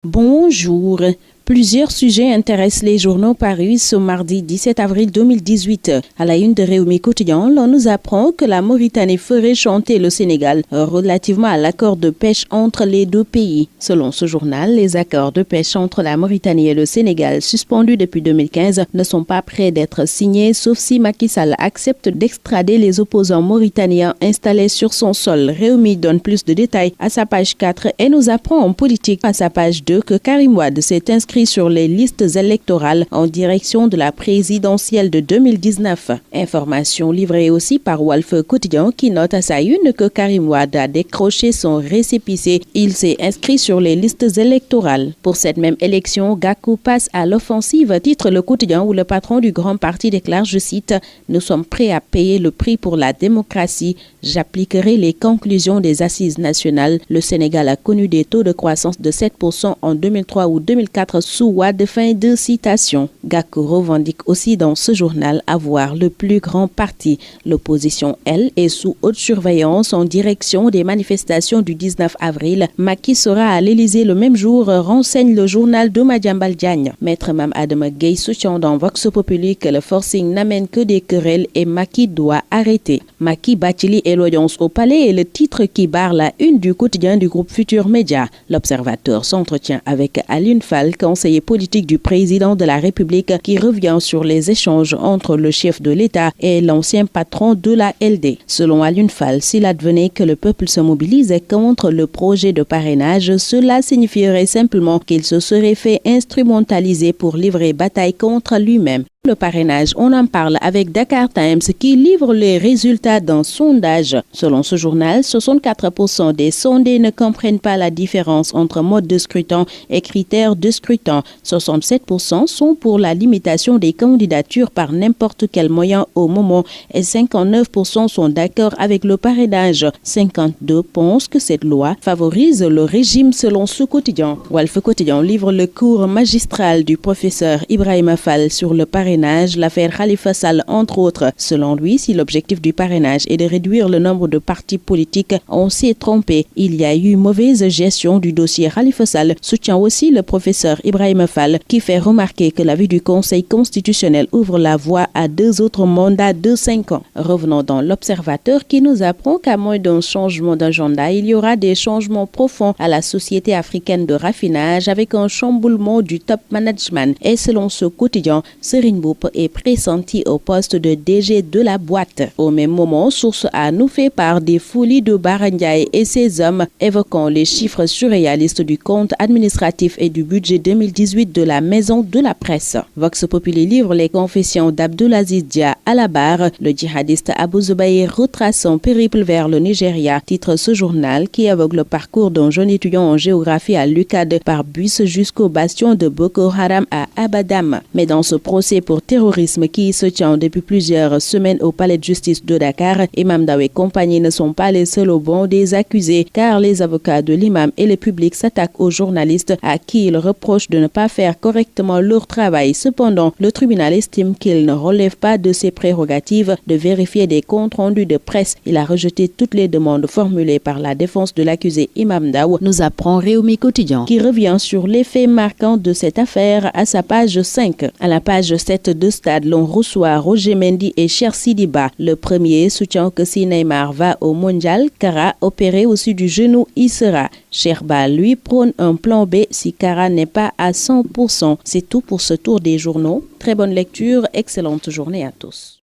Bonjour. Plusieurs sujets intéressent les journaux parus ce mardi 17 avril 2018. À la une de Réumi Quotidien, l'on nous apprend que la Mauritanie ferait chanter le Sénégal relativement à l'accord de pêche entre les deux pays. Selon ce journal, les accords de pêche entre la Mauritanie et le Sénégal, suspendus depuis 2015, ne sont pas prêts d'être signés, sauf si Macky Sall accepte d'extrader les opposants mauritaniens installés sur son sol. Réumi donne plus de détails à sa page 4 et nous apprend en politique à sa page 2 que Karim Wade s'est inscrit sur les listes électorales en direction de la présidentielle de 2019. Information livrée aussi par Walf Quotidien qui note à sa une que Karim Wade a décroché son récépissé. Il s'est inscrit sur les listes électorales. Pour cette même élection, Gakou passe à l'offensive, titre le quotidien où le patron du grand parti déclare, je cite, « Nous sommes prêts à payer le prix pour la démocratie. J'appliquerai les conclusions des assises nationales. Le Sénégal a connu des taux de croissance de 7% en 2003 ou 2004 sous Wade. » Fin de citation. Gakou revendique aussi dans ce journal avoir le plus grand parti. L'opposition, elle, est sous haute surveillance en direction des manifestations du 19 avril. Macky sera à l'Élysée le même jour, renseigne le journal de Madiambal Diagne. Maître Mame Adama Gueye soutient dans Vox Populi que le forcing n'amène que des querelles et Macky doit arrêter. Macky Bathily et l'audience au palais est le titre qui barre la une du quotidien du groupe Futur Média. L'Observateur s'entretient avec Alioune Fall, conseiller politique du président de la République, qui revient sur les échanges entre le chef de l'État et l'ancien patron de la LD. Selon Alioune Fall, s'il advenait que le peuple se mobilise contre le projet de parrainage, cela signifierait simplement qu'il se serait fait instrumentaliser pour livrer bataille contre lui-même. Le parrainage, on en parle avec Dakar Times qui livre les résultats d'un sondage. Selon ce journal, 64% des sondés ne comprennent pas la différence entre mode de scrutin et critères de scrutin. 67% sont pour la limitation des candidatures par n'importe quel moyen au moment et 59% sont d'accord avec le parrainage. 52% pensent que cette loi favorise le régime selon ce quotidien. Walf Quotidien livre le cours magistral du professeur Ibrahima Fall sur le parrainage, l'affaire Khalifa Sall entre autres. Selon lui, si l'objectif du parrainage est de réduire le nombre de partis politiques, on s'est trompé. Il y a eu mauvaise gestion du dossier Khalifa Sall, soutient aussi le professeur Ibrahima Fall, qui fait remarquer que l'avis du Conseil constitutionnel ouvre la voie à 2 autres mandats de 5 ans. Revenons dans l'Observateur qui nous apprend qu'à moins d'un changement d'agenda, il y aura des changements profonds à la société africaine de raffinage avec un chamboulement du top management. Et selon ce quotidien, Serigne Mboup est pressenti au poste de DG de la boîte. Au même moment, source a nous fait part des folies de Bara Ndiaye et ses hommes, évoquant les chiffres surréalistes du compte administratif et du budget 2018 de la Maison de la Presse. Vox Populi livre les confessions d'Abdulaziz Dia à la barre. Le djihadiste Abou Zubair retrace son périple vers le Nigeria, titre ce journal qui évoque le parcours d'un jeune étudiant en géographie à l'UCAD par bus jusqu'au bastion de Boko Haram à Abadam. Mais dans ce procès pour terrorisme qui se tient depuis plusieurs semaines au palais de justice de Dakar, Imam Dawe et compagnie ne sont pas les seuls au banc des accusés, car les avocats de l'imam et le public s'attaquent aux journalistes à qui ils reprochent de ne pas faire correctement leur travail. Cependant, le tribunal estime qu'il ne relève pas de ses prérogatives de vérifier des comptes rendus de presse. Il a rejeté toutes les demandes formulées par la défense de l'accusé Imam Dawe, nous apprend Réumi Quotidien, qui revient sur les faits marquants de cette affaire à sa page 5. À la page 7 de Stade, l'on reçoit Roger Mendy et Cheikh Sidiba. Le premier soutient que si Neymar va au mondial, Kara opéré au-dessus du genou y sera. Sherba, lui, prône un plan B si Kara n'est pas à 100%. C'est tout pour ce tour des journaux. Très bonne lecture, excellente journée à tous.